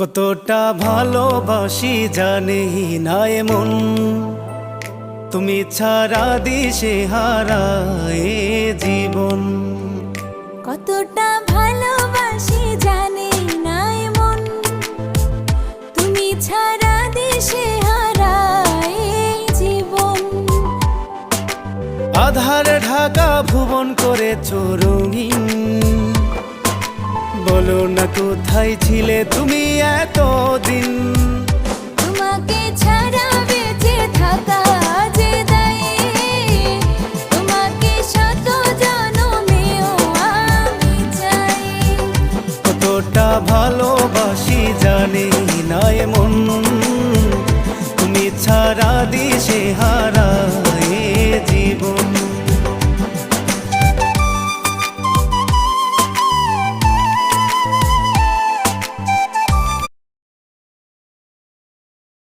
কতটা ভালোবাসি জানি না এমন, তুমি ছাড়া দিশে হারায় জীবন। কতটা ভালোবাসি জানি না এমন, তুমি ছাড়া দিশে হারায় জীবন। আধারে ঢাকা ভুবন করেছো রঙিন, বলো না কোথায় ছিলে তুমি এতদিন। তোমাকে ছাড়া বেঁচে থাকা যে দায়ে, তোমাকে শত জনমেও আমি চাই। কতটা ভালোবাসি জানি না এমন, তুমি ছাড়া দিশে হারায়